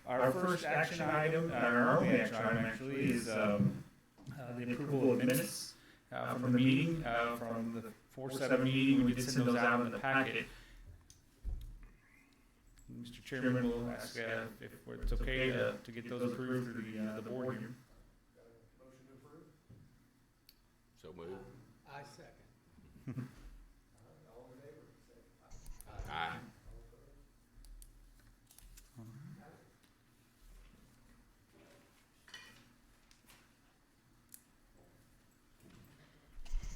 Our first action item, our only action item actually, is the approval of minutes from the meeting, from the 4/7 meeting. We did send those out in the packet. Mr. Chairman will ask if it's okay to get those approved through the board here. Motion to approve? So moved. I second. All in favor, say aye. Aye.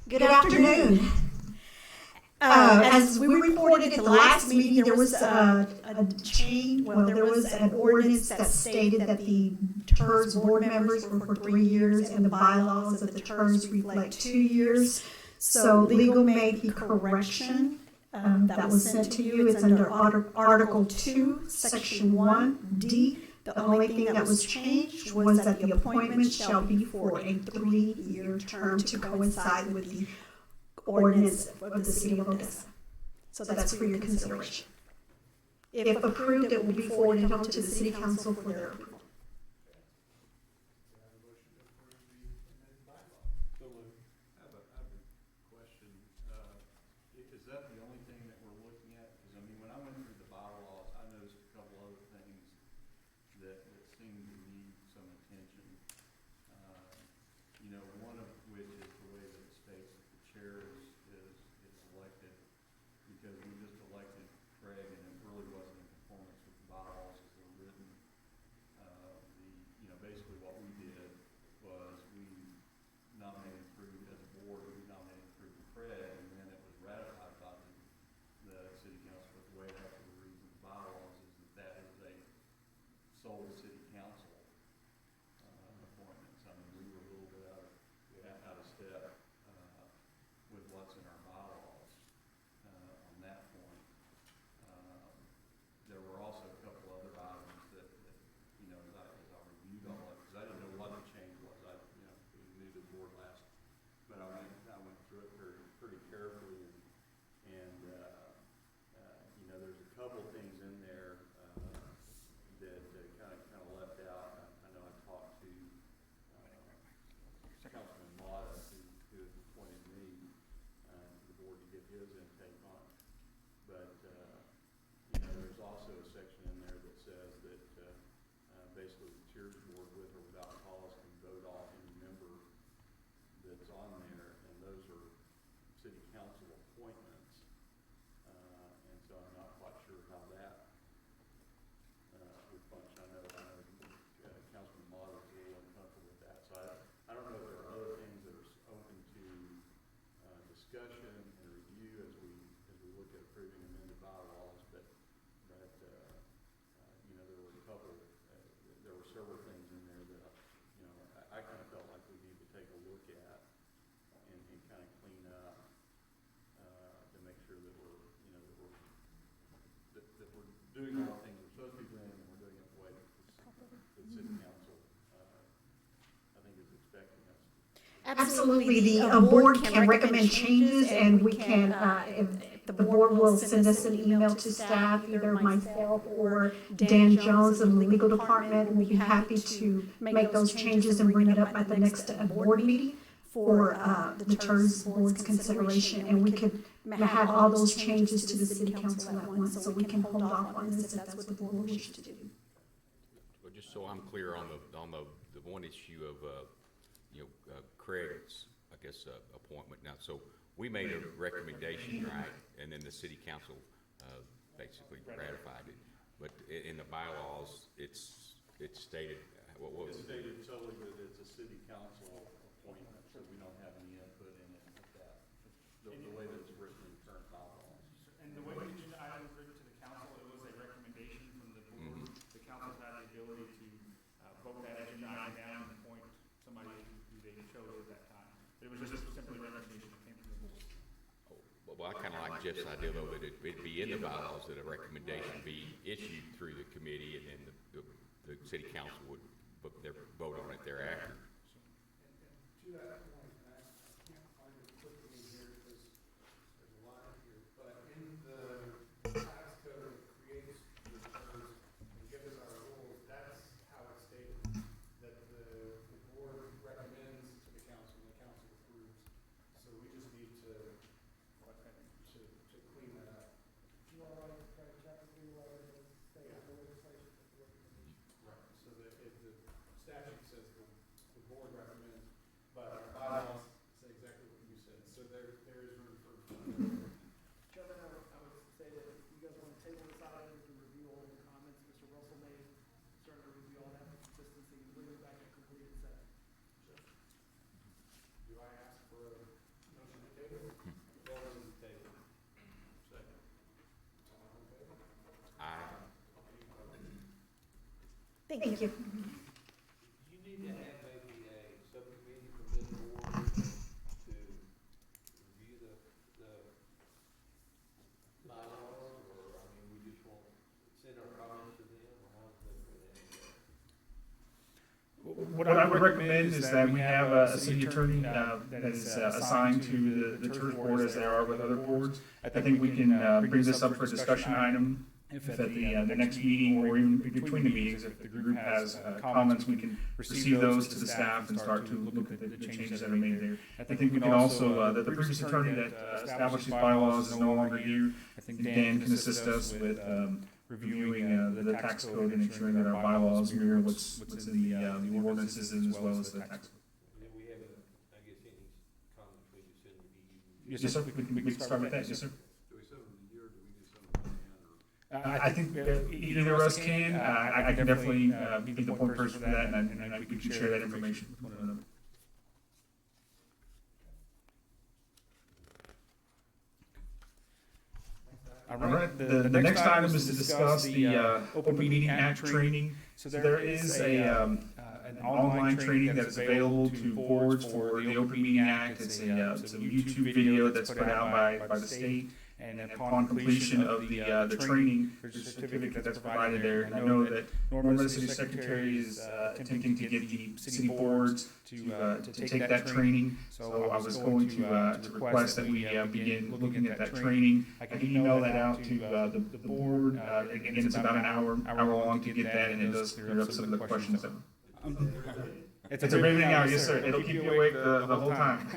Good afternoon. As we reported at the last meeting, there was a change. Well, there was an ordinance that stated that the TIRZ board members were for 3 years, and the bylaws of the TIRZ reflect 2 years. So legal made the correction that was sent to you. It's under Article 2, Section 1D. The only thing that was changed was that the appointment shall be for a 3-year term to coincide with the ordinance of the city of Odessa. So that's for your consideration. If approved, it will be forwarded on to the city council for their approval. I have a question. Is that the only thing that we're looking at? Because I mean, when I went through the bylaws, I noticed a couple other things that seem to need some attention. One of which is the way that it states that the chair is elected, because we just elected Craig and it really wasn't in conformance with the bylaws as they're written. Basically what we did was we nominated through, as a board, we nominated through Craig, and then it was ratified by the city council. But the way it has to read in the bylaws is that is a sole city council appointments. I mean, we were a little bit out of step with what's in our bylaws on that point. There were also a couple other items that as I reviewed all of it, because I didn't know what the change was. We knew the board last, but I went through it pretty carefully, and there's a couple things in there that kind of left out. I know I talked to Councilman Mata, who has appointed me to the board to get his intake on it. But there's also a section in there that says that basically the TIRZ board, with or without cause, can vote off any member that's on there, and those are city council appointments. And so I'm not quite sure how that would function. I know Councilman Mata is a little uncomfortable with that. So I don't know if there are other things that are open to discussion and review as we look at approving amended bylaws, but there were several things in there that I kind of felt like we need to take a look at and kind of clean up to make sure that we're doing all the things we're supposed to be doing, and we're doing it the way that the city council I think is expecting us. Absolutely. The board can recommend changes, and we can, if the board will send us an email to staff, either myself or Dan Jones in the legal department. We'll be happy to make those changes and bring it up at the next board meeting for the TIRZ board's consideration, and we could have all those changes to the city council at once, so we can hold off on this if that's what the board wishes to do. Well, just so I'm clear on the one issue of Craig's, I guess, appointment. Now, so we made a recommendation, right, and then the city council basically ratified it. But in the bylaws, it's stated. What was it? It's stated solely that it's a city council appointment, so we don't have any input in it with that. The way that it's written in current bylaws. And the way the agenda item was written to the council, it was a recommendation from the board. The council had the ability to vote that agenda item down and appoint somebody who they chose at that time. But it was just simply a recommendation that came from the board. Well, I kind of like Jeff's idea, though, that it'd be in the bylaws that a recommendation be issued through the committee, and then the city council would vote on it thereafter. And to that point, and I can't find it quickly in here because there's a lot here, but in the tax code that creates the TIRZ and gives us our rules, that board recommends, but our bylaws say exactly what you said, so there is room for. Chairman, I would say that if you guys want to table this item, we can review all the comments Mr. Russell made, certainly review all that consistency, and bring it back to completed set. Do I ask for a motion to table? Motion to table. Second. All in favor? Aye. Thank you. You need to have maybe a subcommittee from this board to review the bylaws, or, I mean, we just won't send our comments to them, or how's that going to What I would recommend is that we have a city attorney that is assigned to the TIRZ board as they are with other boards. I think we can bring this up for a discussion item if at the next meeting or even between the meetings, if the group has comments, we can receive those to the staff and start to look at the changes that are made there. I think we can also, the previous attorney that established these bylaws is no longer here. I think Dan can assist us with reviewing the tax code and ensuring that our bylaws mirror what's in the ordinances as well as the tax code. And then we have, I guess, any comments we can send to you? Yes, sir, we can start with that, yes, sir. Do we send them to you, or do we do something by hand, or? I think either of us can. I can definitely be the point person for that, and we can share that information with one another. All right, the next item is to discuss the Open Meeting Act training. So there is an online training that is available to boards for the Open Meeting Act. It's a YouTube video that's put out by the state. And upon completion of the training, there's a certificate that's provided there. And I know that normally the city secretary is attempting to get the city boards to take that training. So I was going to request that we begin looking at that training. I can email that out to the board. Again, it's about an hour long to get that, and it does clear up some of the questions. It's a riveting hour, yes, sir. It'll keep you awake the whole time.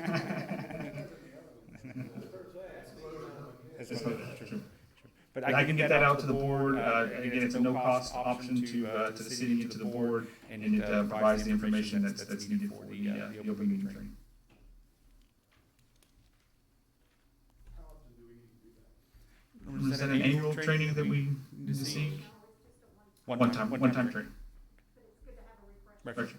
But I can get that out to the board. Again, it's a no-cost option to the city and to the board, and it provides the information that's needed for the open meeting training. How often do we need to do that? Is that an annual training that we need to see? One time training. Refresher.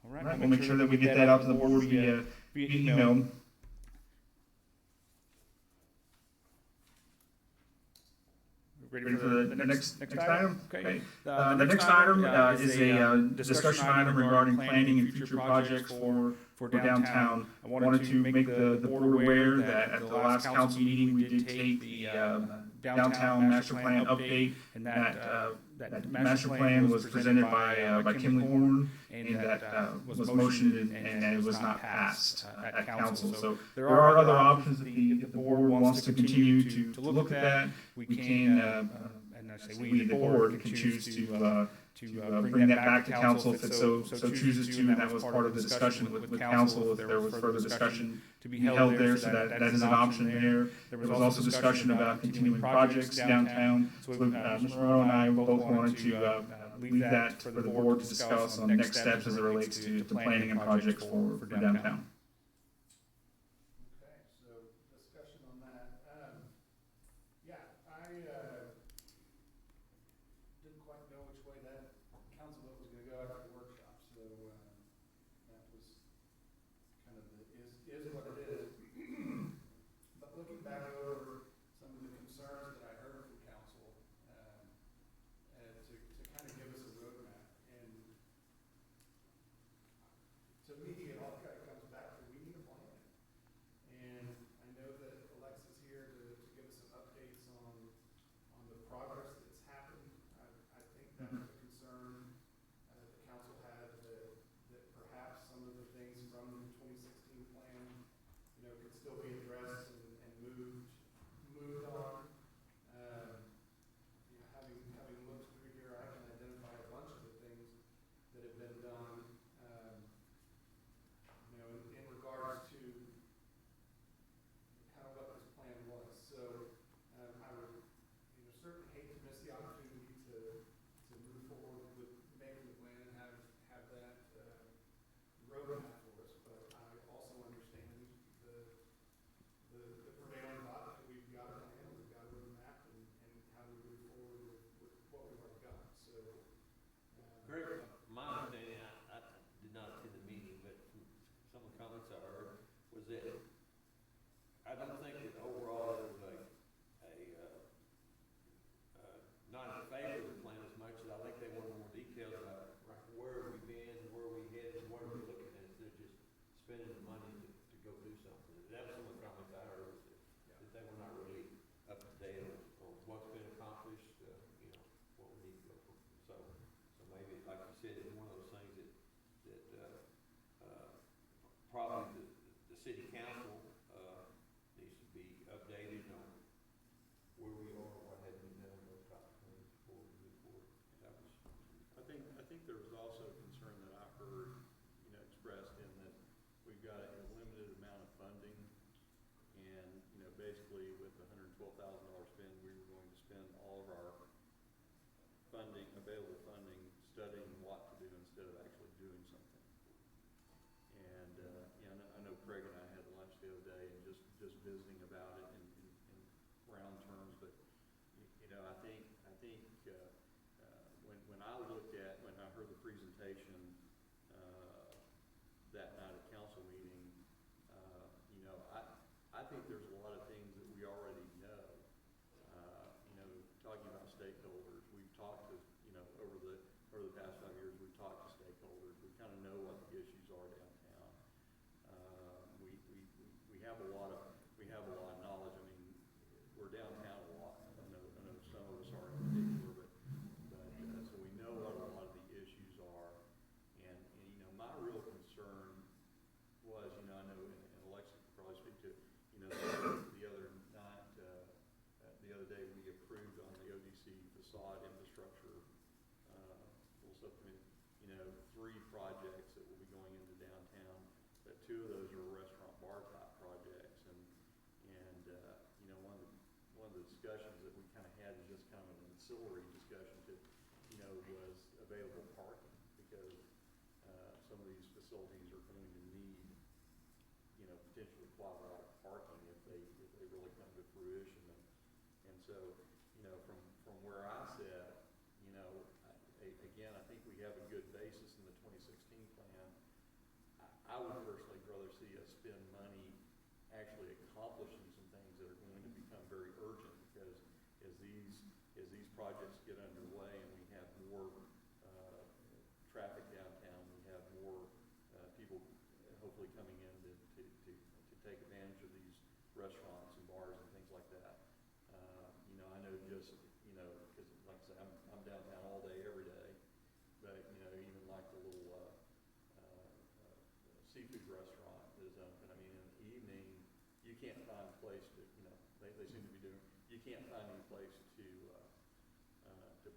All right, we'll make sure that we get that out to the board via email. Ready for the next item? Okay. The next item is a discussion item regarding planning and future projects for downtown. I wanted to make the board aware that at the last council meeting, we did take the downtown master plan update, and that master plan was presented by Kimley Horn, and that was motioned and it was not passed at council. So there are other options if the board wants to continue to look at that. We can, and I say we, the board, can choose to bring that back to council if it so chooses to, and that was part of the discussion with council, if there was further discussion to be held there, so that is an option there. There was also discussion about continuing projects downtown. So Mr. Rowe and I both wanted to leave that for the board to discuss on next steps as it relates to planning and projects for downtown. Okay, so discussion on that. Yeah, I didn't quite know which way that council vote was gonna go after the workshop, so that was kind of is what it is. But looking back over some of the concerns that I heard from council, to kind of give us a roadmap, and to me, it all kind of comes back to we need a plan. And I know that Alexa's here to give us some updates on the progress that's happened. I think that was a concern that the council had, that perhaps some of the things from the 2016 plan, could still be addressed and moved on. Having looked through here, I can identify a bunch of the things that have been done, in regards to kind of what this plan was. So I would, certainly hate to miss the opportunity to move forward with making the plan said, it's one of those things probably the city council, needs to be updated on where we are, what had been done, those type of things before we move forward. That was, I think there was also concern that I heard, expressed in that we've got a limited amount of funding, and, basically with the $112,000 spend, we were going to spend all of our funding, available funding, studying what to do instead of actually doing something. And, I know Craig and I had lunch the other day and just visiting about it in round terms, but, I think when I looked at, when I heard the presentation that night at council meeting, I think there's a lot of things that we already know. Talking about stakeholders, we've talked to, over the past 5 years, we've talked to stakeholders. We kind of know what the issues are downtown. We have a lot of knowledge. I mean, we're downtown a lot. I know some of us are in particular, but so we know what a lot of the issues are. And my real concern was, I know, and Alexa could probably speak to it, the other night, the other day we approved on the ODC facade infrastructure full subcommittee, 3 projects that will be going into downtown, but 2 of those are restaurant bar type projects, and one of the discussions that we kind of had is just kind of an ancillary discussion to, was available parking, because some of these facilities are going to need, potentially quite a lot of parking if they really come to fruition, and so, from where I sit, again, I think we have a good basis in the 2016 plan. I would personally rather see us spend money actually accomplishing some things that are going to become very urgent, because as these projects get underway and we have more traffic downtown, we have more people hopefully coming in to take advantage of these restaurants and bars and things like that. I know just, because like I say, I'm downtown all day, every day, but, even like the little seafood restaurant that is open, I mean, in the evening, you can't find a place to, they seem to be doing, you can't find any place to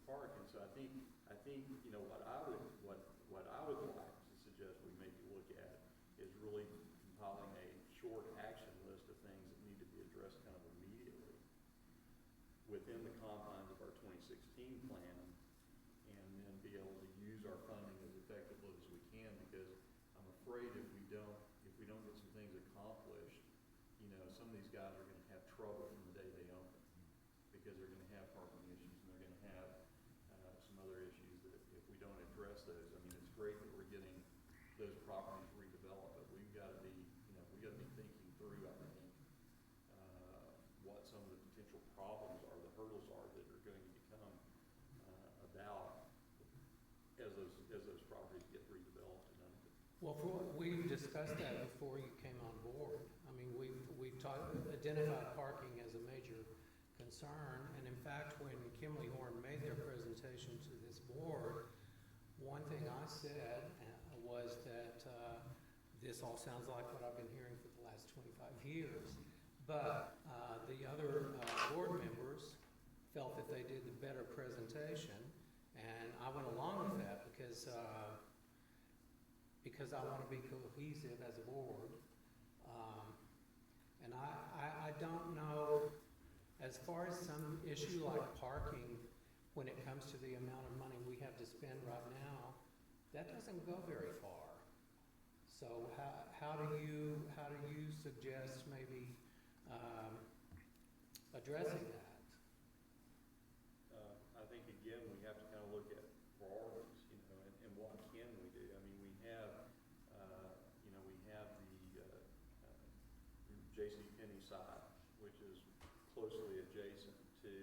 park, and so I think, what I would like to suggest we maybe look at is really compiling a short action list of things that need to be addressed kind of immediately within the confines of our 2016 plan, and then be able to use our funding as effectively as we can, because I'm afraid if we don't get some things accomplished, some of these guys are going to have trouble from the day they open, because they're going to have parking issues, and they're going to have some other issues that if we don't address those, I mean, it's great that we're getting those properties redeveloped, but we've got to be, thinking through, I think, what some of the potential problems are, the hurdles are that are going to become about as those properties get redeveloped and opened. Well, we've discussed that before you came on board. I mean, we've identified parking as a major concern, and in fact, when Kimley Horn made their presentation to this board, one thing I said was that this all sounds like what I've been hearing for the last 25 years, but the other board members felt that they did the better presentation, and I went along with that because I want to be cohesive as a board. And I don't know, as far as some issue like parking, when it comes to the amount of money we have to spend right now, that doesn't go very far. So how do you suggest maybe addressing that? I think again we have to kind of look at priorities, and what can we do. I mean, we have the JCPenney side, which is closely adjacent to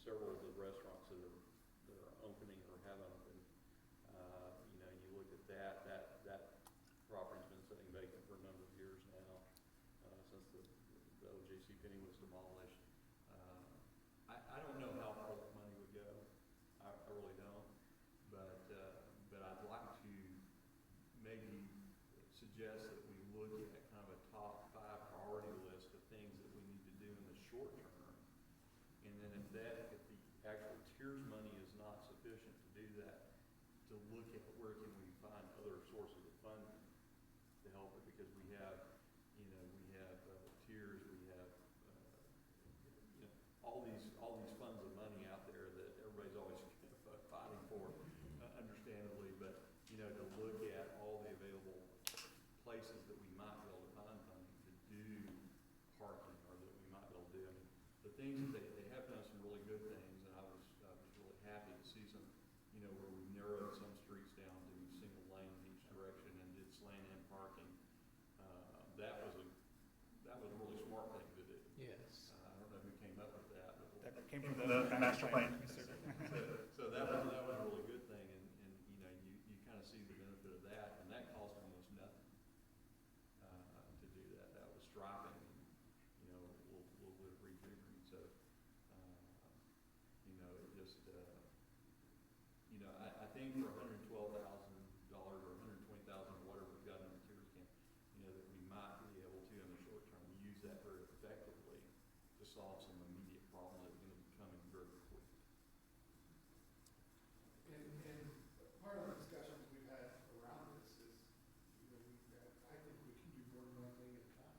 several of the restaurants that are opening or have opened. You look at that property's been sitting vacant for a number of years now, since the old JCPenney was demolished. I don't know how far that money would go. I really don't. But suggest that we look at kind of a top 5 priority list of things that we need to do in the short term. And then if the actual TIRZ money is not sufficient to do that, to look at where can we find other sources of funding to help it, because we have, TIRZ, we have, all these funds of money out there that everybody's always fighting for, understandably, but, to look at all the available places that we might be able to find funding to do parking, or that we might be able to do. I mean, the things that they have done some really good things, and I was really happy to see some, where we narrowed some streets down to single lane in each direction and did slant in parking. That was a really smart thing to do. Yes. I don't know who came up with that, but That came from the master plan. so that was a really good thing, and you kind of see the benefit of that, and that cost almost nothing to do that. That was striping and a little bit of rejiggering. So it just I think for $112,000 or $120,000, whatever we've got in the TIRZ camp, that we might be able to in the short term use that very effectively to solve some immediate problems that are going to be coming very quick. And part of the discussions we've had around this is, I think we can do more than one thing at a time.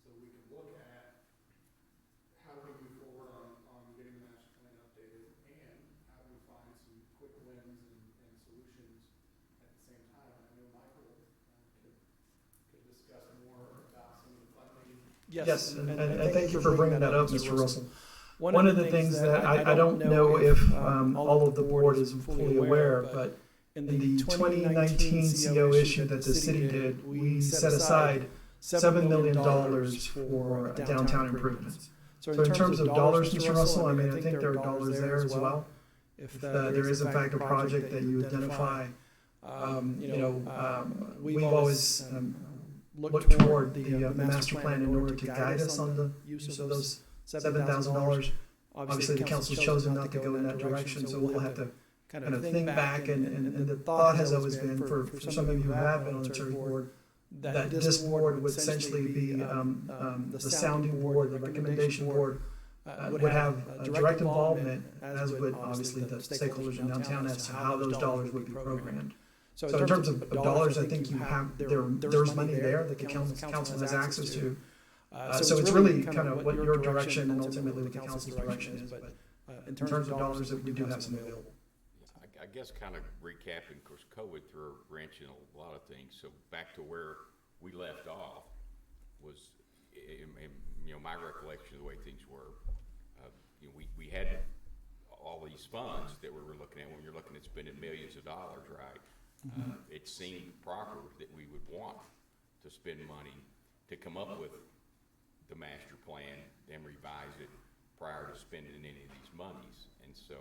So we can look at how do we move forward on getting the master plan updated, and how do we find some quick wins and solutions at the same time. I know Michael could discuss more about some of the funding. Yes, and thank you for bringing that up, Mr. Russell. One of the things that I don't know if all of the board is fully aware, but in the 2019 CO issue that the city did, we set aside $7 million for downtown improvements. So in terms of dollars, Mr. Russell, I mean, I think there are dollars there as well. If there is in fact a project that you identify, we've always looked toward the master plan in order to guide us on the use of those $7,000. Obviously, the council's chosen not to go in that direction, so we'll have to kind of think back. And the thought has always been, for some of you who have been on the TIRZ board, that this board would essentially be the sounding board, the recommendation board, would have a direct involvement, as would obviously the stakeholders in downtown, as to how those dollars would be programmed. So in terms of dollars, I think you have, there's money there that the council has access to. So it's really kind of what your direction and ultimately what the council's direction is, but in terms of dollars, that we do have some available. I guess kind of recapping, of course, COVID threw a wrench in a lot of things. So back to where we left off was, my recollection of the way things were, we had all these funds that we were looking at when you're looking at spending millions of dollars, right? It seemed proper that we would want to spend money to come up with the master plan and revise it prior to spending any of these monies. And so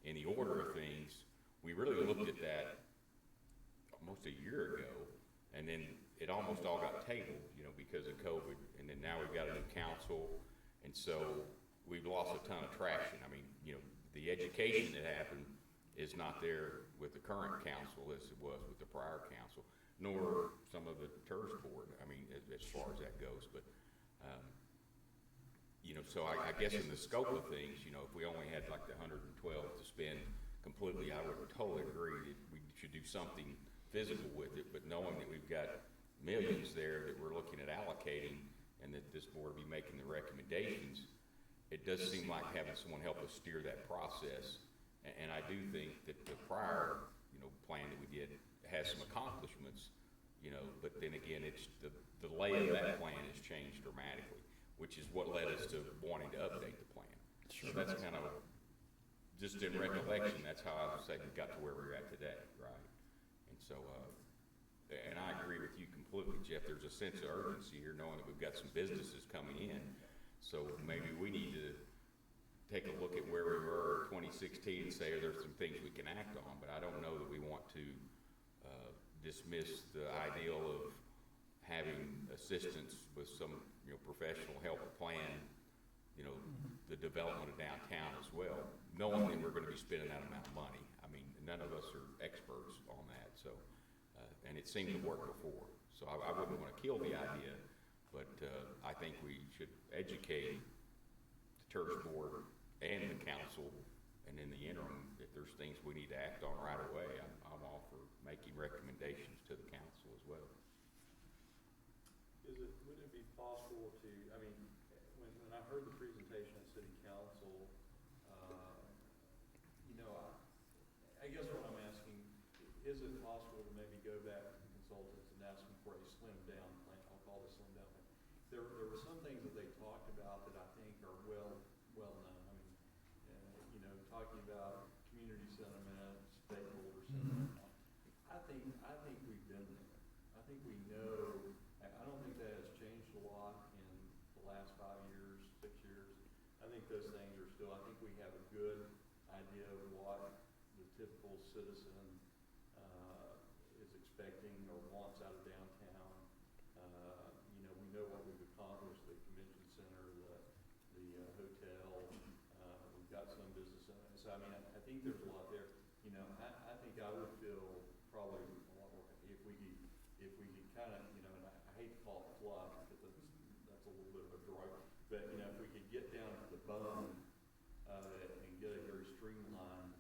in the order of things, we really looked at that almost a year ago, and then it almost all got tabled, because of COVID, and then now we've got a new council, and so we've lost a ton of traction. I mean, the education that happened is not there with the current council as it was with the prior council, nor some of the TIRZ board, I mean, as far as that goes. But so I guess in the scope of things, if we only had like the 112 to spend completely, I would totally agree that we should do something physical with it, but knowing that we've got millions there that we're looking at allocating, and that this board will be making the recommendations, it does seem like having someone help us steer that process. And I do think that the prior, plan that we did has some accomplishments, but then again, it's the lay of that plan has changed dramatically, which is what led us to wanting to update the plan. So that's kind of, just in recollection, that's how I would say we got to where we're at today, right? And so, and I agree with you completely, Jeff. There's a sense of urgency here, knowing that we've got some businesses coming in. So maybe we need to take a look at where we were in 2016 and say, there's some things we can act on, but I don't know that we want to dismiss the ideal of having assistance with some, professional help plan, the development of downtown as well, knowing that we're going to be spending that amount of money. I mean, none of us are experts on that, so, and it seemed to work before. So I wouldn't want to kill the idea, but I think we should educate the TIRZ board and the council, and in the interim, if there's things we need to act on right away, I'm all for making recommendations to the council as well. Would it be possible to, I mean, when I heard the presentation at city council, I guess what I'm asking, is it possible to maybe go back to the consultants and ask them for a slimmed down plan? I'll call it a slimmed down plan. There were some things that they talked about that I think are well known. I mean, talking about community sentiment, stakeholder sentiment. I think we've been there. I think we know. I don't think that has changed a lot in the last 5 years, 6 years. I think those things are still. I think we have a good idea of what the typical citizen is expecting or wants out of downtown. We know what we've accomplished: the convention center, the hotel. We've got some business in it. So I mean, I think there's a lot there. I think I would feel probably a lot more if we could kind of, and I hate to call it fluff because that's a little bit of a drug, but if we could get down to the bone of it and get a very streamlined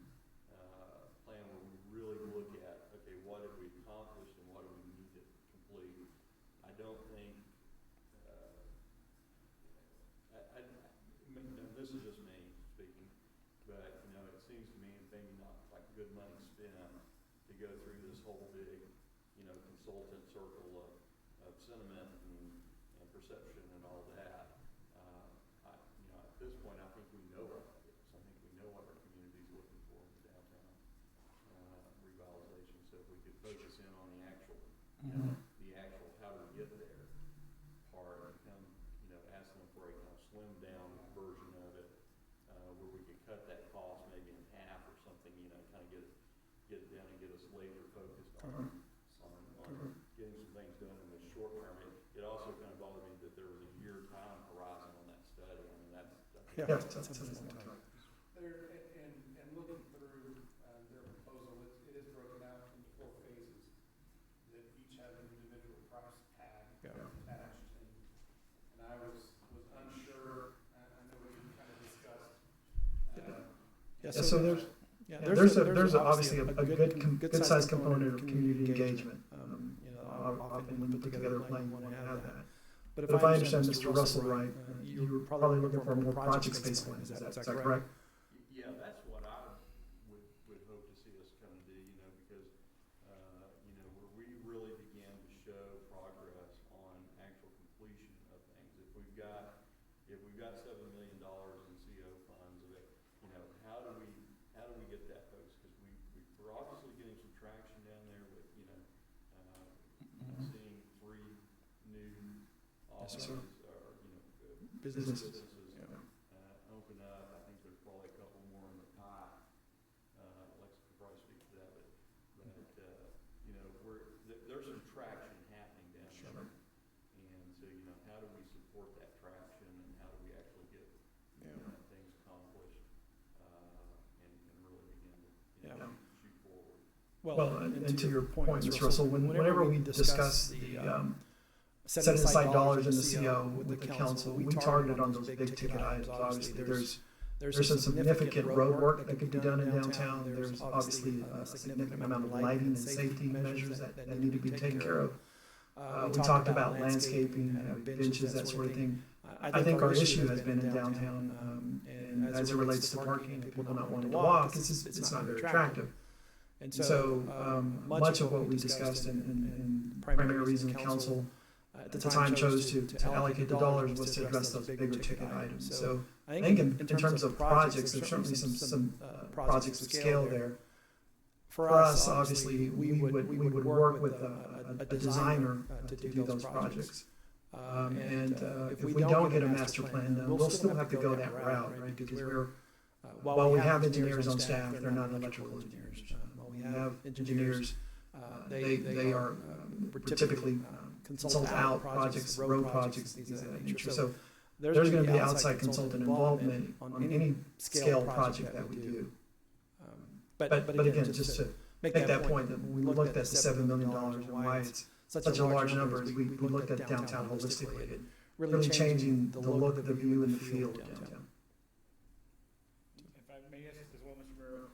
plan where we really look at, okay, what have we accomplished and what do we need to complete. I don't think, this is just me speaking, but it seems to me maybe not like good money spent to go through this whole big, consultant circle of sentiment and perception and all that. At this point, I think we know what that is. I think we know what our community is looking for in the downtown revitalization. So if we could focus in on the actual, how do we get there part, and come, ask them for a kind of slimmed down version of it, where we could cut that cost maybe in half or something, kind of get it down and get us laser focused on getting some things done in the short term. It also kind of bothered me that there was a year time horizon on that study. I mean, that's That's a long time. There, and looking through their proposal, it is broken out into 4 phases that each have an individual price tag attached. And I was unsure. I know we kind of discussed. So there's obviously a good sized component of community engagement. Often when we put together a plan, we want to have that. But if I understand Mr. Russell right, you were probably looking for a more project-based plan. Is that correct? Yeah, that's what I would hope to see us kind of do, because, where we really begin to show progress on actual completion of things. If we've got $7 million in CO funds of it, how do we get that focused? Because we're obviously getting some traction down there with, seeing 3 new offices or, businesses open up. I think there's probably a couple more in the pie. Alexa could probably speak to that, but there's some traction happening down there. And so, how do we support that traction, and how do we actually get things accomplished and really begin to shoot forward? Well, and to your point, Mr. Russell, whenever we discuss the setting aside dollars in the CO with the council, we targeted on those big ticket items. Obviously, there's some significant road work that could be done in downtown. There's obviously a significant amount of lighting and safety measures that need to be taken care of. We talked about landscaping, benches, that sort of thing. I think our issue has been in downtown, and as it relates to parking, people not wanting to walk, it's not very attractive. And so much of what we discussed and primary reason the council at the time chose to allocate the dollars was to address those bigger ticket items. So I think in terms of projects, there's certainly some projects of scale there. For us, obviously, we would work with a designer to do those projects. And if we don't get a master plan, then we'll still have to go that route, right? Because while we have engineers on staff, they're not electrical engineers. While we have engineers, they are typically consult out projects, road projects, things of that nature. So there's going to be outside consultant involvement on any scale project that we do. But again, just to make that point, that when we looked at the $7 million and why it's such a large number as we looked at downtown holistically, and really changing the look, the view, and the feel of downtown. If I may ask as well, Mr. Mayor,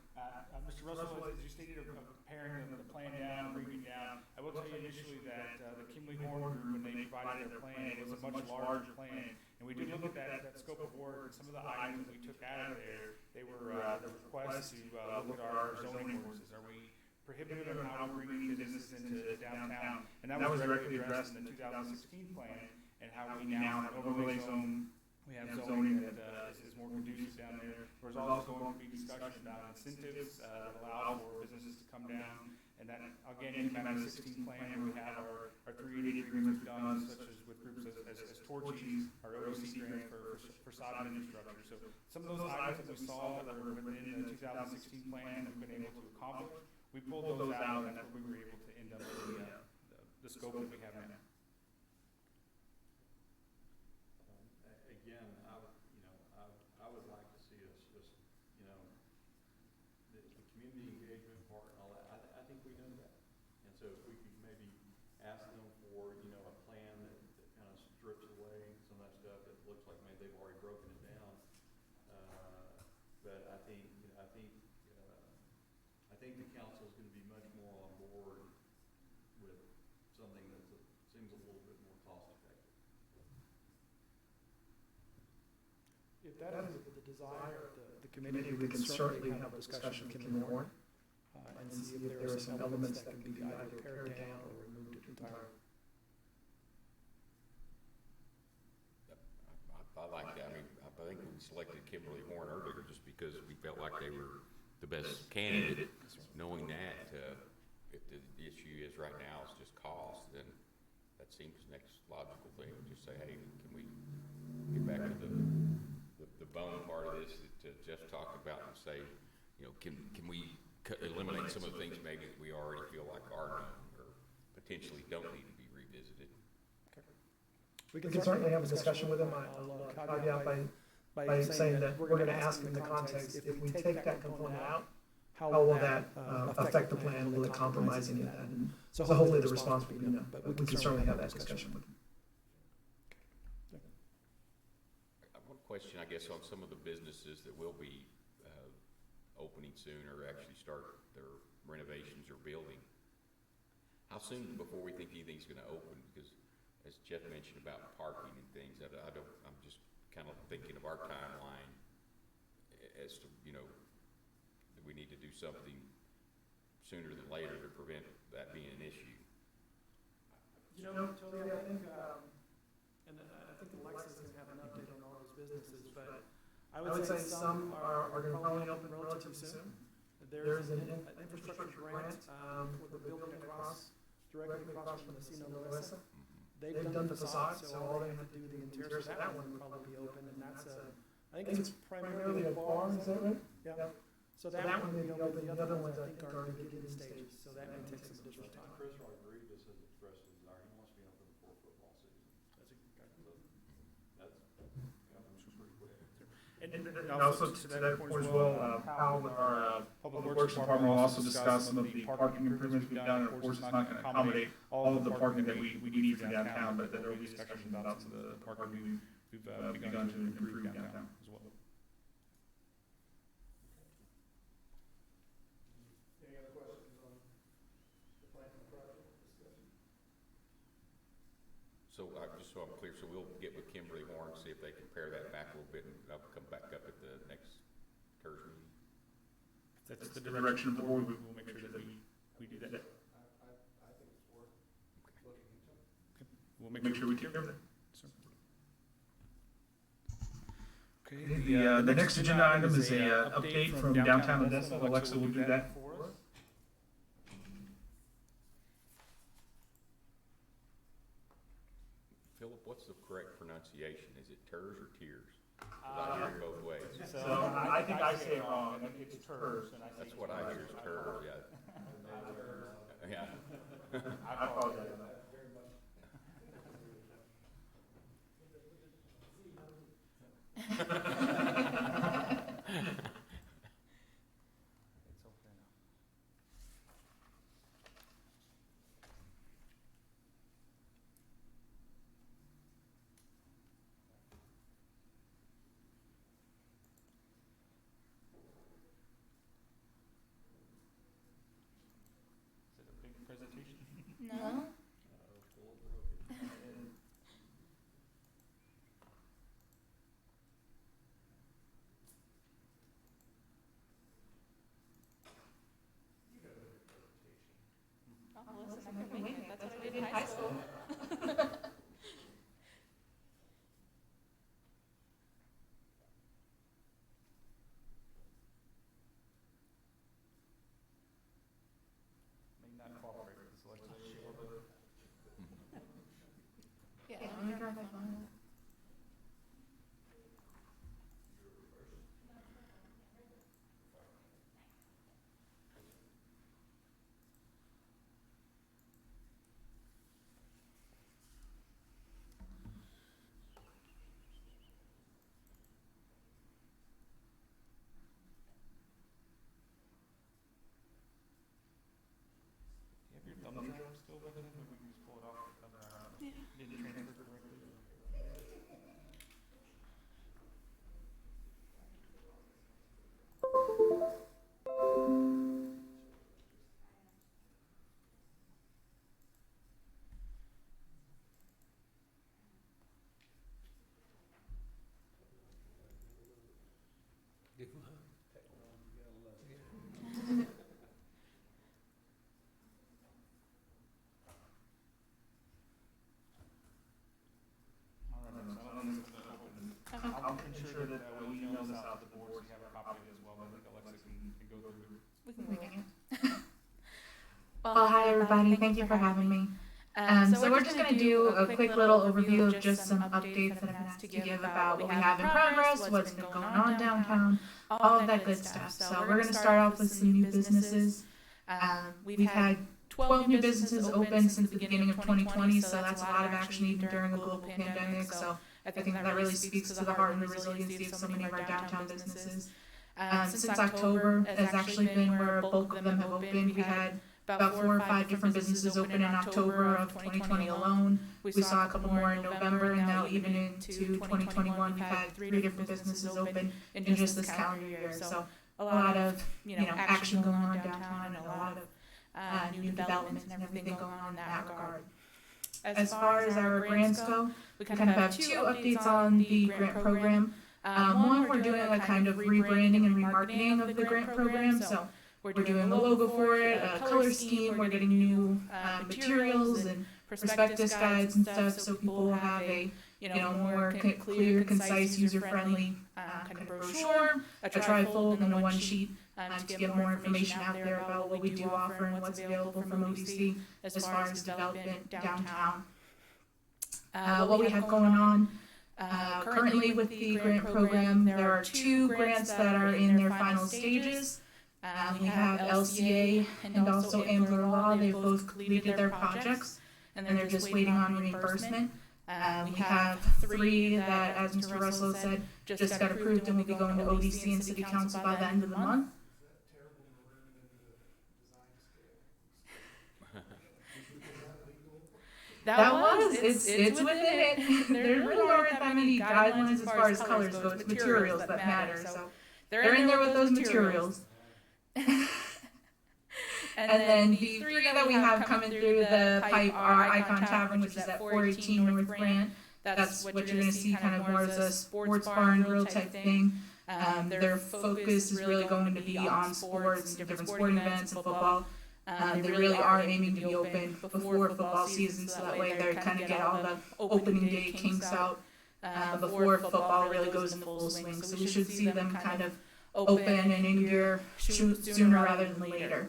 Mr. Russell, as you stated, of paring the plan down, bringing it down, I will tell you initially that the Kimley Horn Group, when they provided their plan, it was a much larger plan. And we did look at that scope of work, and some of the items that we took out of there, they were the requests to look at our zoning ordinances. Are we prohibited on how we're bringing businesses into downtown? And that was directly addressed in the 2016 plan, and how we now have an overlay zone. We have zoning that is more conducive down there. There's also going to be discussion about incentives that allow for businesses to come down. And that, again, came out of the 16 plan, where we have our 380 agreements done, such as with groups as Torchies, our ODC grant for facade and infrastructure. So some of those items that we saw that were within the 2016 plan that we've been able to accomplish, we pulled those out, and that's where we were able to end up with the scope that we have now. Again, I would like to see us just, the community engagement part and all that, I think we know that. And so if we could maybe ask them for, a plan that kind of strips away some of that stuff that looks like maybe they've already broken it down. But I think the council is going to be much more on board with something that seems a little bit more cost effective. If that is the desire of the committee, we can certainly have a discussion with Kimley Horn and see if there are some elements that can be either pared down or removed entirely. I like that. I mean, I think we selected Kimberly Horn earlier just because we felt like they were the best candidate, knowing that if the issue is right now is just cost, then that seems the next logical thing. Just say, hey, can we get back to the bone part of this that Jeff talked about, and say, can we eliminate some of the things maybe that we already feel like are known or potentially don't need to be revisited. We can certainly have a discussion with them. I'll caveat by saying that we're going to ask them in the context, if we take that component out, how will that affect the plan? Will it compromise any of that? And so hopefully the response will be no, but we can certainly have that discussion with them. One question, I guess, on some of the businesses that will be opening soon or actually start their renovations or building. How soon before we think anything's going to open? Because as Jeff mentioned about parking and things, I'm just kind of thinking of our timeline as to, that we need to do something sooner than later to prevent that being an issue. Totally, I think, and I think Alexis is going to have an update on all those businesses, but I would say some are going to probably open relatively soon. There's an infrastructure grant for the building directly across from the Casino Loesa. They've done the facade, so all they have to do the interior, so that one will probably be open, and that's I think it's primarily a bar, is that right? Yeah. So that one may be open, the other ones I think are in the beginning stages, so that may take some additional time. Chris Rodriguez has expressed his desire, he wants to be open before football season. That's pretty quick. And also to that point as well, Powell with our Public Works Department will also discuss some of the parking improvements we've done. Of course, it's not going to accommodate all of the parking that we need for downtown, but there will be discussions about some of the parking we've begun to improve downtown as well. Any other questions on the planning project discussion? So just so I'm clear, so we'll get with Kimberly Horn, see if they can pare that back a little bit, and that'll come back up at the next TIRZ meeting. That's the direction of the board. We will make sure that we do that. I think it's worth looking into. Okay. We'll make sure we take care of that. Okay, the next agenda item is a update from downtown Odessa. Alexa will do that for us. Philip, what's the correct pronunciation? Is it TIRZ or TIRZ? I hear it both ways. So I think I say it wrong. It's TIRZ, and I say That's what I hear is TIRZ, yeah. Yeah. I apologize. out to the board, so you have a copy of it as well, but I think Alexa can go through it. We can wing it. Well, hi everybody, thank you for having me. So we're just going to do a quick little overview of just some updates that I've asked to give about what we have in progress, what's been going on downtown, all of that good stuff. So we're going to start off with some new businesses. We've had 12 new businesses open since the beginning of 2020, so that's a lot of action even during a global pandemic. So I think that really speaks to the heart and the resiliency of so many of our downtown businesses. Since October has actually been where a bulk of them have opened. We had about 4 or 5 different businesses open in October of 2020 alone. We saw a couple more in November, and now even into 2021, we've had 3 different businesses open in just this calendar year. So a lot of, action going on downtown and a lot of new developments and everything going on in that regard. As far as our grants go, we kind of have 2 updates on the grant program. One, we're doing a kind of rebranding and remarketing of the grant program. So we're doing a logo for it, a color scheme, we're getting new materials and prospectus guides and stuff, so people will have a more clear, concise, user-friendly kind of brochure, a trifold, and a one sheet to get more information out there about what we do offer and what's available from ODC as far as development downtown. What we have going on currently with the grant program, there are 2 grants that are in their final stages. We have LCA and also Ambler Law. They've both completed their projects, and they're just waiting on reimbursement. We have 3 that, as Mr. Russell said, just got approved and will be going to ODC and City Council by the end of the month. It's within it. There really aren't that many guidelines as far as colors go. It's materials that matter. So they're in there with those materials. And then the 3 that we have coming through the pipe are Icon Tavern, which is at 418 North Grant. That's what you're going to see kind of more as a sports bar and grill type thing. Their focus is really going to be on sports and different sporting events and football. They really are aiming to be open before football season, so that way they kind of get all the opening day kinks out before football really goes into full swing. So we should see them kind of open and in gear sooner rather than later.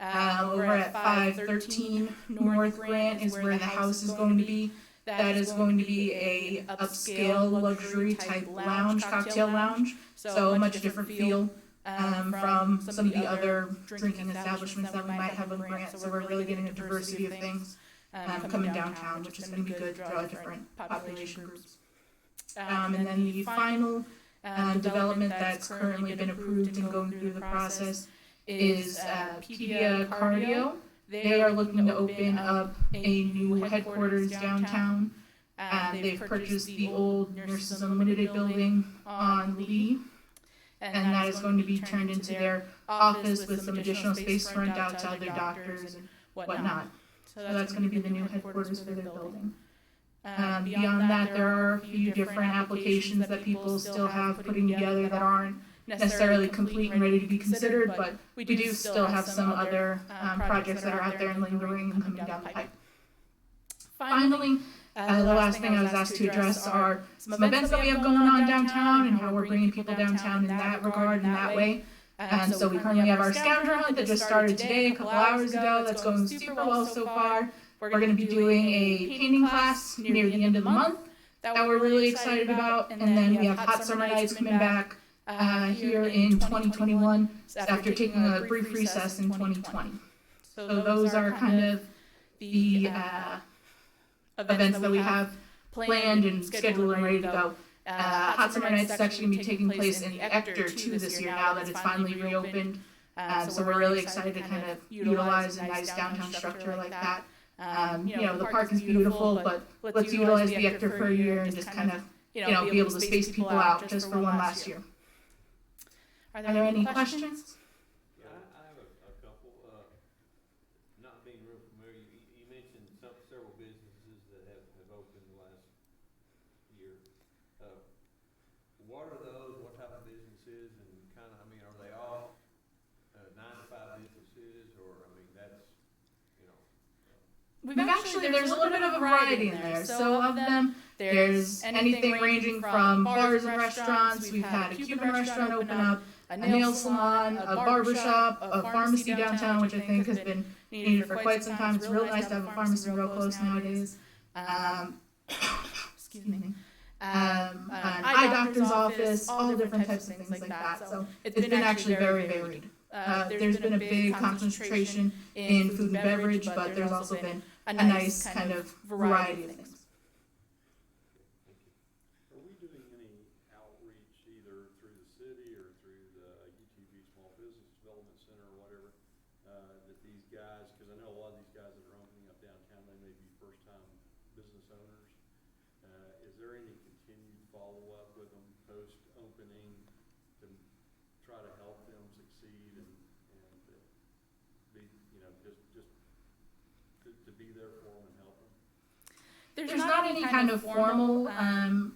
Over at 513 North Grant is where the house is going to be. That is going to be a upscale luxury type lounge, cocktail lounge. So a much different feel from some of the other drinking establishments that we might have on Grant. So we're really getting a diversity of things coming downtown, which is going to be good, draw different population groups. And then the final development that's currently been approved and going through the process is Pedia Cardio. They are looking to open up a new headquarters downtown. They've purchased the old Nurses Unlimited building on Lee, and that is going to be turned into their office with some additional space to rent out to other doctors and whatnot. So that's going to be the new headquarters for their building. Beyond that, there are a few different applications that people still have putting together that aren't necessarily complete and ready to be considered, but we do still have some other projects that are out there and lingering and coming down the pipe. Finally, the last thing I was asked to address are some events that we have going on downtown and how we're bringing people downtown in that regard and that way. And so we currently have our scavenger hunt that just started today, a couple hours ago. That's going super well so far. We're going to be doing a painting class near the end of the month that we're really excited about. And then we have Hot Summer Nights coming back here in 2021 after taking a brief recess in 2020. So those are kind of the events that we have planned and scheduled and ready to go. Hot Summer Nights is actually going to be taking place in the Ector 2 this year now that it's finally reopened. So we're really excited to kind of utilize a nice downtown structure like that. The park is beautiful, but let's utilize the Ector for a year and just kind of, be able to space people out just for one last year. Are there any questions? Yeah, I have a couple, not being real familiar, you mentioned several businesses that have opened the last year. What are those, what type of businesses, and kind of, are they all 9-to-5 businesses, or, that's, We've actually, there's a little bit of a variety in there. So of them, There's anything ranging from bars and restaurants. We've had a Cuban restaurant open up, a nail salon, a barber shop, a pharmacy downtown, which I think has been needed for quite some time. It's real nice to have a pharmacy real close nowadays. Excuse me. An eye doctor's office, all different types of things like that. So it's been actually very varied. There's been a big concentration in food and beverage, but there's also been a nice kind of variety of things. Are we doing any outreach either through the city or through the UTV Small Business Development Center or whatever, that these guys, because I know a lot of these guys that are opening up downtown, they may be first-time business owners. Is there any continued follow-up with them post-opening to try to help them succeed and be, just to be there for them and help them? There's not any kind of formal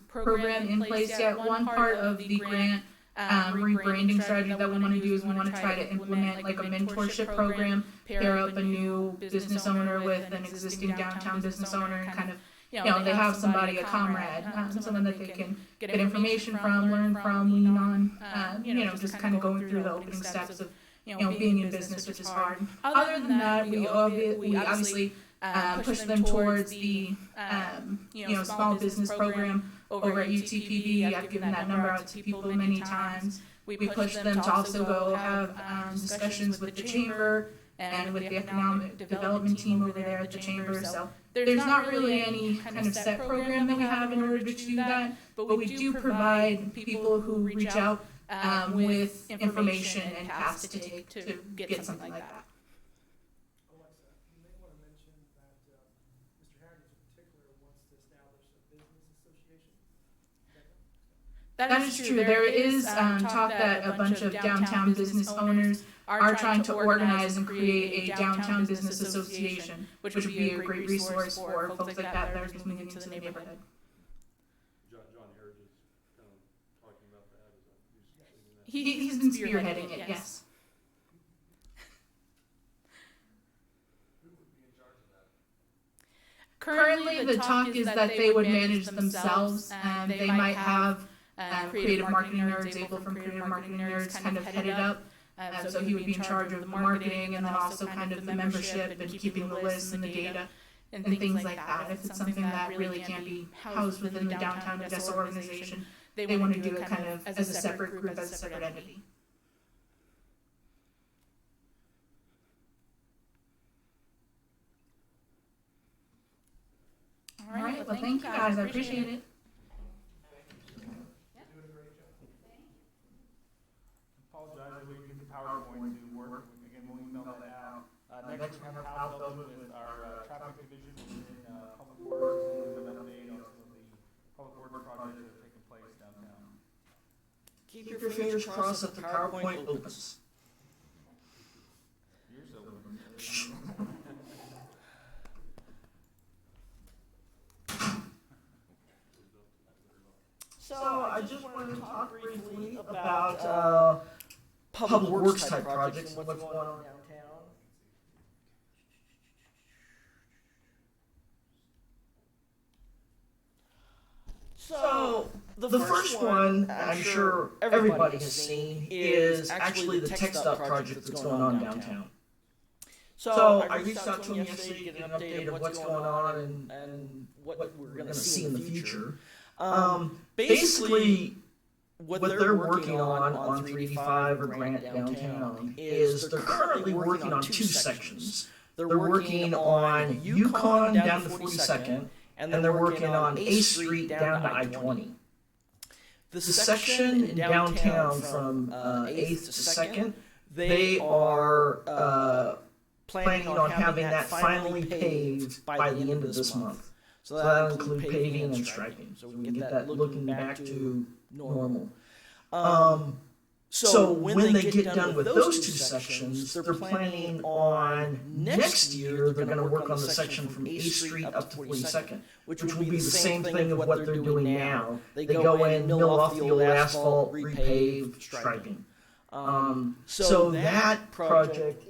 program in place yet. One part of the grant rebranding strategy that we want to do is we want to try to implement like a mentorship program, pair up a new business owner with an existing downtown business owner, and kind of, they have somebody, a comrade, someone that they can get information from, learn from, lean on, just kind of going through the opening steps of, being in business, which is hard. Other than that, we obviously push them towards the, small business program over at UTPB. I've given that number out to people many times. We push them to also go have discussions with the chamber and with the economic development team over there at the chamber. So there's not really any kind of set program that we have in order to do that, but we do provide people who reach out with information and paths to take to get something like that. Alexa, you may want to mention that Mr. Harrington in particular wants to establish a business association. That is true. There is talk that a bunch of downtown business owners are trying to organize and create a downtown business association, which would be a great resource for folks like that that are just moving into the neighborhood. John Harris is kind of talking about that. Is that He's been spearheading it, yes. Who would be in charge of that? Currently, the talk is that they would manage themselves. They might have creative marketing nerds, Abel from Creative Marketing Nerds, kind of headed up. So he would be in charge of the marketing and then also kind of the membership and keeping the lists and the data and things like that. If it's something that really can't be housed within the downtown Odessa organization, they want to do it kind of as a separate group, as a separate entity. All right, well, thank you guys. I appreciate it. Apologize if we can get the PowerPoint to work. Again, we'll email that out. Next, we have Hal Feldman with our traffic division in Public Works, and an update on some of the public works projects that are taking place downtown. Keep your fingers crossed that the PowerPoint opens. Yours open. So I just wanted to talk briefly about public works type projects and what's going on downtown. So the first one I'm sure everybody has seen is actually the tech stop project that's going on downtown. So I reached out to him yesterday to get an update of what's going on and what we're going to see in the future. Basically, what they're working on 385 or Grant downtown is they're currently working on two sections. They're working on Yukon down to 42nd, and they're working on A Street down to I-20. The section in downtown from 8th to 2nd, they are planning on having that finally paved by the end of this month. So that'll include paving and striping, so we can get that looking back to normal. So when they get done with those two sections, they're planning on next year, they're going to work on the section from A Street up to 42nd, which will be the same thing of what they're doing now. They go in, mill off the old asphalt, repave, striping. So that project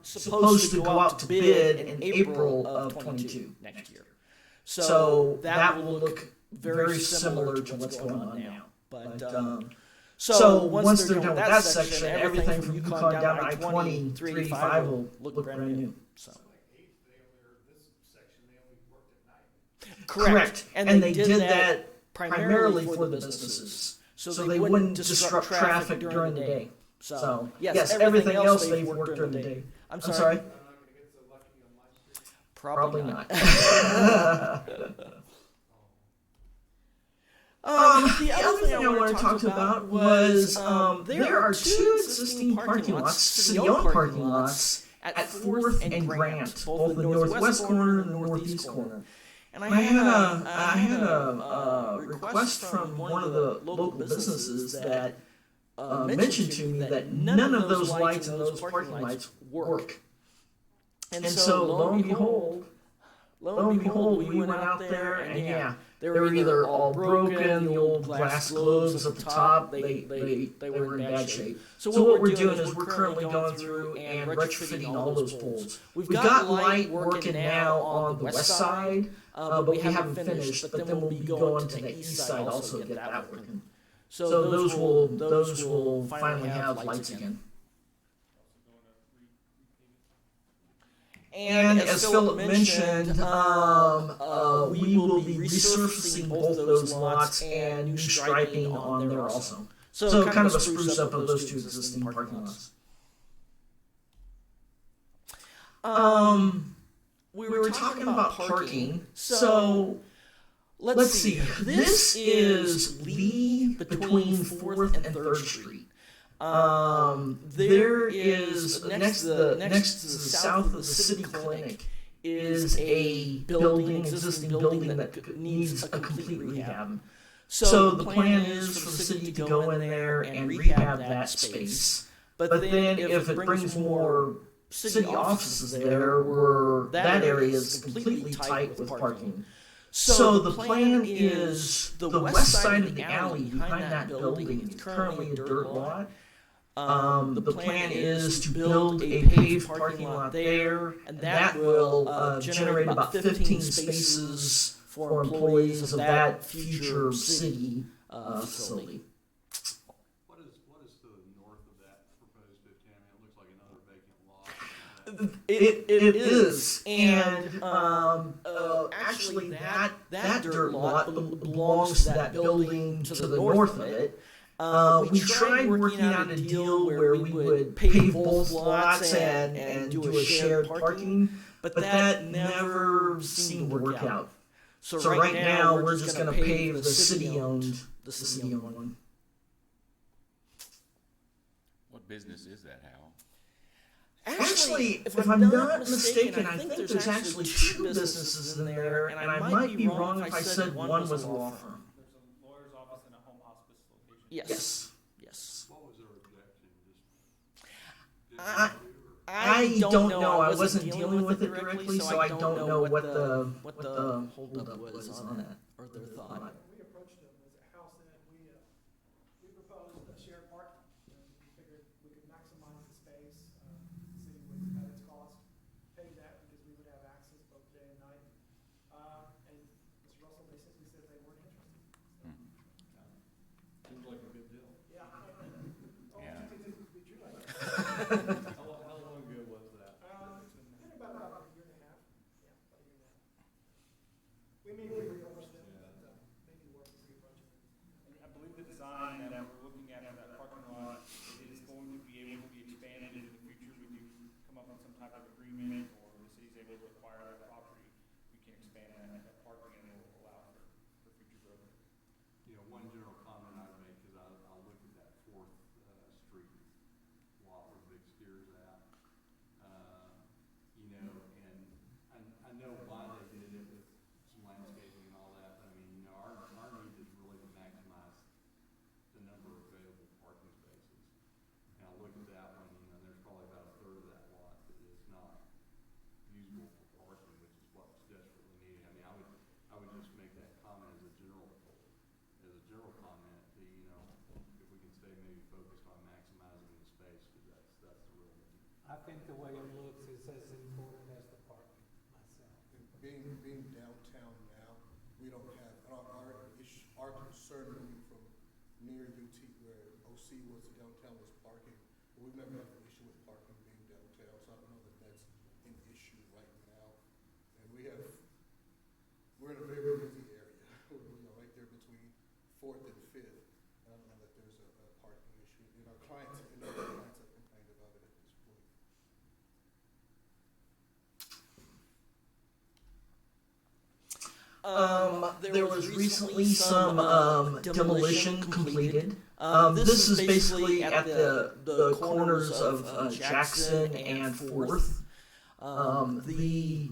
supposed to go out to bid in April of 22 next year. So that will look very similar to what's going on now. But so once they're done with that section, everything from Yukon down to I-20, 385 will look brand new. So. Correct. And they did that primarily for the businesses, so they wouldn't disrupt traffic during the day. So yes, everything else they've worked during the day. I'm sorry? Probably not. The other thing I wanted to talk about was there are two existing parking lots, city-owned parking lots, at 4th and Grant, both the northwest corner and the northeast corner. And I had a request from one of the local businesses that mentioned to me that none of those lights in those parking lots work. And so lo and behold, we went out there, and yeah, they were either all broken, the old glass globes at the top, they were in bad shape. So what we're doing is we're currently going through and retrofitting all those poles. We've got light working now on the west side, but we haven't finished, but then we'll be going to the east side also to get that working. So those will finally have lights again. And as Philip mentioned, we will be resurfacing both those lots and new striping on there also. So kind of a spruce up of those two existing parking lots. We were talking about parking. So let's see. This is Lee between 4th and 3rd Street. There is next to the south of the city clinic is a building, existing building that needs a complete rehab. So the plan is for the city to go in there and rehab that space. But then if it brings more city offices there, where that area is completely tight with parking. So the plan is the west side of the alley behind that building is currently a dirt lot. The plan is to build a paved parking lot there, and that will generate about 15 spaces for employees of that future city facility. What is to the north of that proposed 15? I mean, it looks like another vacant lot. It is, and actually that dirt lot belongs to that building to the north of it. We tried working out a deal where we would pave both lots and do a shared parking, but that never seemed to work out. So right now we're just going to pave the city-owned one. What business is that, Hal? Actually, if I'm not mistaken, I think there's actually two businesses in there, and I might be wrong if I said one was a law firm. There's a lawyer's office and a home hospice location. Yes. What was their objection? I don't know. I wasn't dealing with it directly, so I don't know what the holdup was on that or their thought. We approached them as a house, and we proposed a shared parking. We figured we could maximize the space. The city would, at its cost, pay that because we would have access both day and night. And Mr. Russell basically said they weren't interested. Seems like a good deal. Yeah. Yeah. It didn't be true like that. How long ago was that? It's been about a year and a half. Yeah, about a year and a half. We may re-approach them, but maybe worth re-approaching them. And I believe the design that we're looking at for that parking lot is going to be able to be expanded in the future. We do come up with some type of agreement, or the city's able to acquire that property, we can expand that parking and it will allow for future growth. You know, one general comment I'd make is I'll look at that 4th Street lot where Big Steer's at. You know, and I know why they did it with some landscaping and all that, but I mean, you know, our need is really to maximize the number of available parking spaces. And I look at that one, you know, there's probably about a third of that lot that is not usable for parking, which is what's desperately needed. I mean, I would just make that comment as a general comment to, you know, if we can stay maybe focused on maximizing the space, because that's the real need. I think the way it looks is as important as the parking myself. Being downtown now, concern coming from near UT where OC was downtown was parking. We've never had an issue with parking being downtown, so I don't know that that's an issue right now. And we're in a very busy area. We're right there between 4th and 5th. I don't know that there's a parking issue. And our clients have complained about it at this point. There was recently some demolition completed. This is basically at the corners of Jackson and 4th. The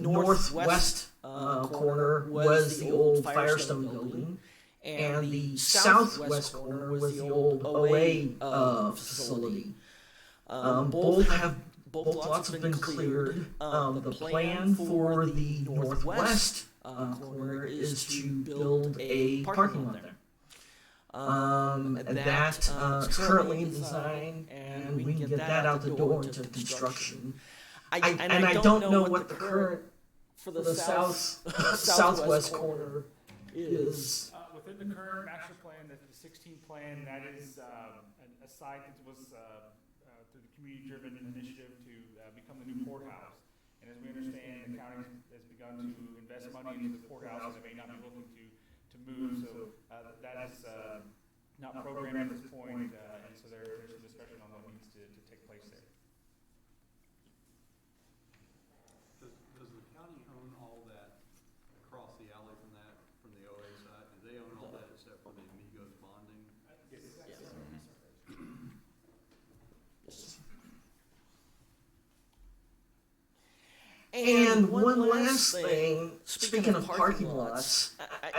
northwest corner was the old Firestone building, and the southwest corner was the old OA facility. Both lots have been cleared. The plan for the northwest corner is to build a parking lot there. That's currently in design, and we can get that out the door into construction. I don't know what the current for the southwest corner is. Within the current master plan, the 16 plan, that is a site that was through the community-driven initiative to become the new courthouse. And as we understand, the county has begun to invest money into the courthouse, and they may not be looking to move. So that is not programmed at this point, and so there's a discussion on what needs to take place there. Does the county own all that across the alley from the OA side? Do they own all that except for the Amigos bonding? And one last thing, speaking of parking lots,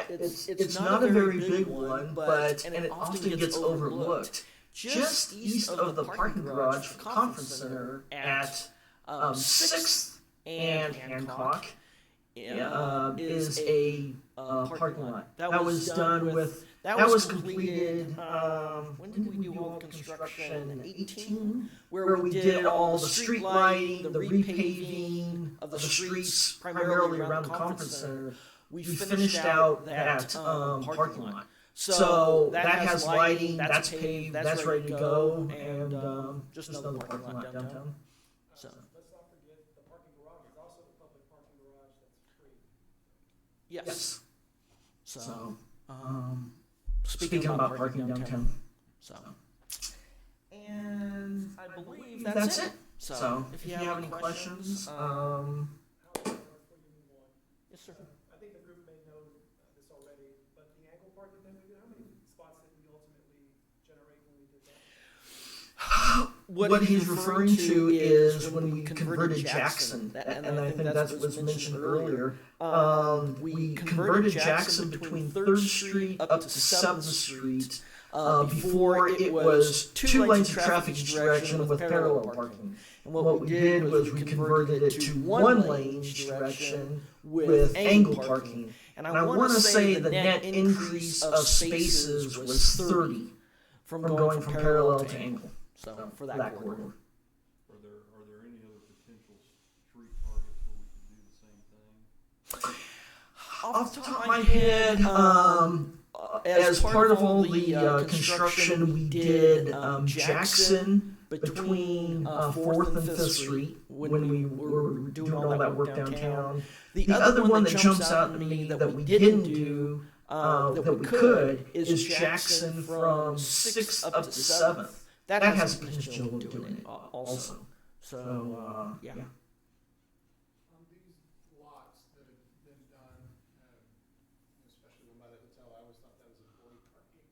it's not a very big one, and it often gets overlooked. Just east of the parking garage for Conference Center at 6th and Hancock is a parking lot. That was completed, when did we do all the construction? In 18? Where we did all the street lighting, the repaving of the streets, primarily around the Conference Center. We finished out that parking lot. So that has lighting, that's paved, that's ready to go, and just another parking lot downtown. So. Let's not forget, the parking garage is also the public parking garage that's free. Yes. So, speaking about parking downtown. So. And I believe that's it. So, if you have any questions, yes, sir. I think the group may know this already, but the ankle parking thing, how many spots did we ultimately generate when we did that? What he's referring to is when we converted Jackson, and I think that was mentioned earlier. We converted Jackson between 3rd Street up to 7th Street. Before it was 2 lanes of traffic each direction with parallel parking. And what we did was we converted it to 1 lane each direction with angle parking. And I want to say the net increase of spaces was 30 from going from parallel to angle. So for that corridor. Are there any other potential street targets where we could do the same thing? Off the top of my head, as part of all the construction, we did Jackson between 4th and 5th Street when we were doing all that work downtown. The other one that jumps out to me that we didn't do, that we could, is Jackson from 6th up to 7th. That has potential of doing it also. So, yeah. On these lots that have been done, especially one by the hotel, I always thought that was employee parking.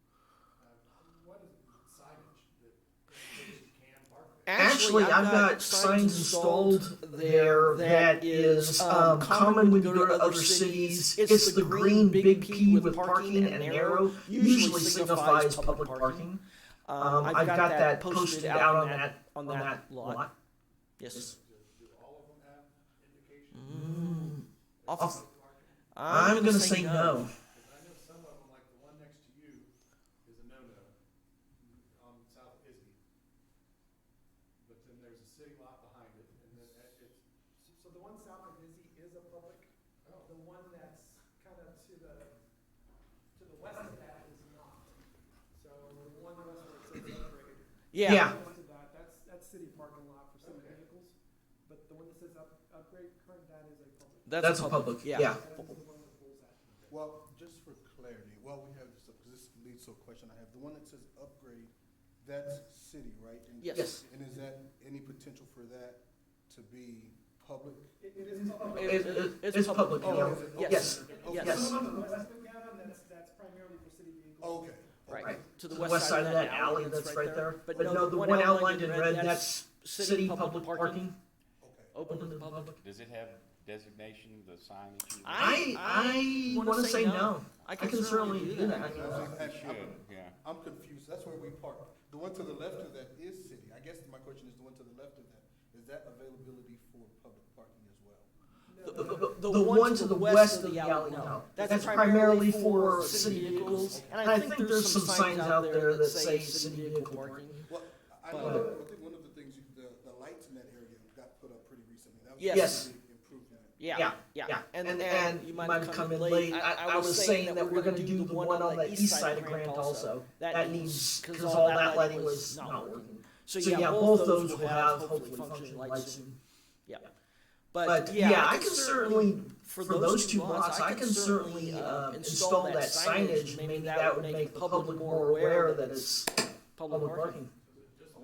What is the signage that you can park there? Actually, I've got signs installed there that is common when you go to other cities. It's the green big P with parking and an arrow, usually signifies public parking. I've got that posted out on that lot. Yes. Do all of them have indications? I'm gonna say no. Because I know some of them, like the one next to you, is a no-no on South Izzy. But then there's a city lot behind it, and then it's. So the one south of Izzy is a public, the one that's kind of to the west of that Yeah. Most of that's city parking lot for city vehicles, but the one that says upgrade current, that is a public. That's a public, yeah. That is the one with bulls at. Well, just for clarity, we have this, because this leads to a question I have. The one that says upgrade, that's city, right? And- Yes. And is that any potential for that to be public? It is public. It's public, Oh, yeah. is it? Okay. Yes, Okay. yes. Some of the west of Gavin, that's primarily for city vehicles. Okay. Right, to the west side of that alley that's right there. But no, the one outlined in red, that's city public parking, Okay. open to the public. Does it have designation, the signage? I wanna say no. I can certainly do that. It should, yeah. I'm confused. That's where we park. The one to the left of that is city. I guess my question is the one to the left of that, is that availability for public parking as well? The one to the west of the alley, no. That's primarily for city vehicles. And I think there's some signs out there that say city vehicle parking. Well, I know, I think one of the things, the lights in that area got put up pretty recently. That was Yes. a big improvement. Yeah. And you might have come in late. I was saying that we're gonna do the one on the east side of Grant also. That needs, cause all that lighting was not working. So yeah, both those will have hopefully functioning lights soon. Yeah. But yeah, I can certainly, for those two blocks, I can certainly install that signage. Maybe that would make the public more aware that it's public parking. I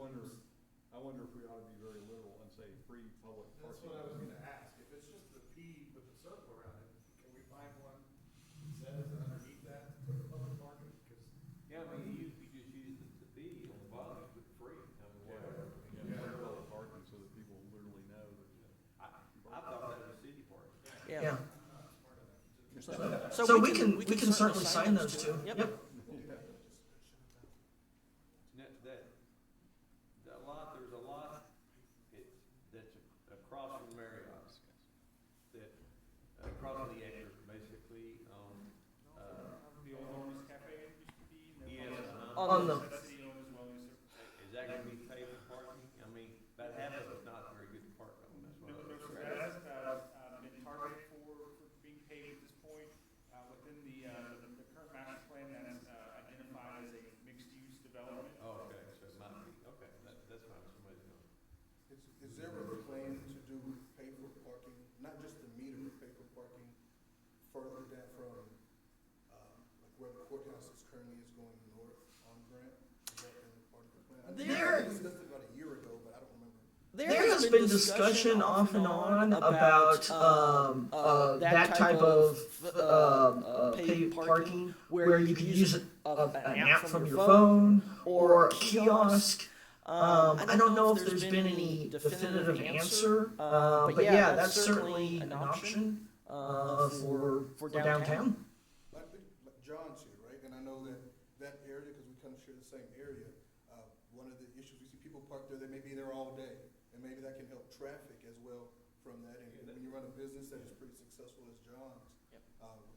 wonder if we ought to be very literal and say free public That's parking. what I was gonna ask. If it's just the P with the circle around it, can we find one that says underneath that for the public parking? 'Cause Yeah, I mean, you just use the B on the bottom, you put free, I mean, whatever. Yeah, public parking so that people literally know that. I thought that was city park. Yeah. So we can certainly sign those two. Yep. There's a lot that's across from Marriott's, that, across the acre, basically, The old Orange Cafe it used to be. and then yes, On the, That's city owned as well, yes, sir. is that gonna be paid for parking? I mean, about half of it's not very good to park on, that's what I No, was sir, afraid. that has been targeted for being paid at this point. Within the current master plan, that is identified as a mixed-use development. Oh, okay, so it might be, okay, that's fine, somebody's going. is there a plan to do pay for parking, not just the meter, but pay for parking further down from, like where the courthouse is currently is going north on Grant? Is that been part of the plan? I think we discussed it about a year ago, but I don't remember. there has been discussion off and on about that type of paid parking where you could use an app from your phone or a kiosk. I don't know if there's been any definitive answer, but yeah, that's certainly an option for downtown. Like John's here, right? And I know that area, because we kind of share the same area, one of the issues, we see people park there, they may be there all day. And maybe that can help traffic as well from that. And when you run a business that is pretty successful as John's, with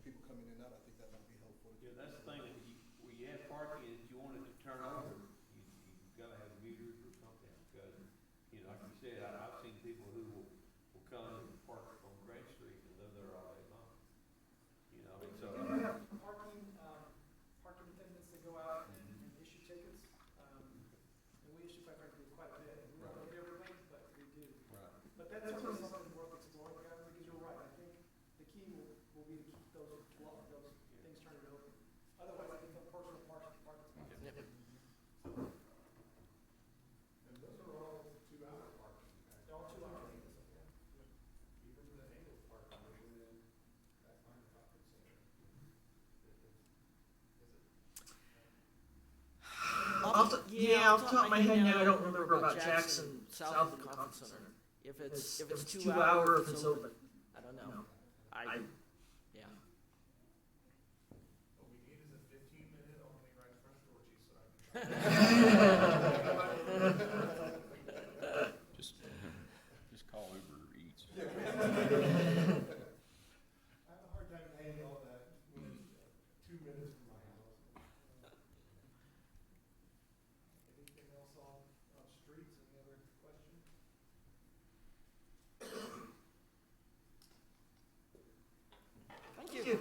people coming in and out, I think that might be helpful. Yeah, that's the thing, when you have parking, if you want it to turn over, you've gotta have meters or something, because, like you said, I've seen people who will come and park on Grant Street and live there all day long. And so. We do have parking attendants that go out and issue tickets, and we issue quite frankly quite a bit. We don't get everything, but we do. Right. But that's certainly something worth exploring, guys, because you're right, I think the key will be to keep those things turned over. Otherwise, they become personal parking spots. And those are all 2-hour parking. They're all 2 hours. Even the angle parking within that minor shopping center. Off the top of my head now, I don't remember about Jackson south of the conference center. If it's 2 hour, if it's open, I don't know. Yeah. What we need is a 15-minute only right in front of Georgie, so I can try. Just call Uber Eats. I have a hard time paying all that when it's 2 minutes from my house. Anything else on streets, any other questions? Thank you.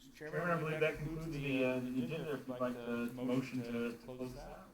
Mr. Chairman, I believe that concludes the agenda. If you'd like to motion to close this out.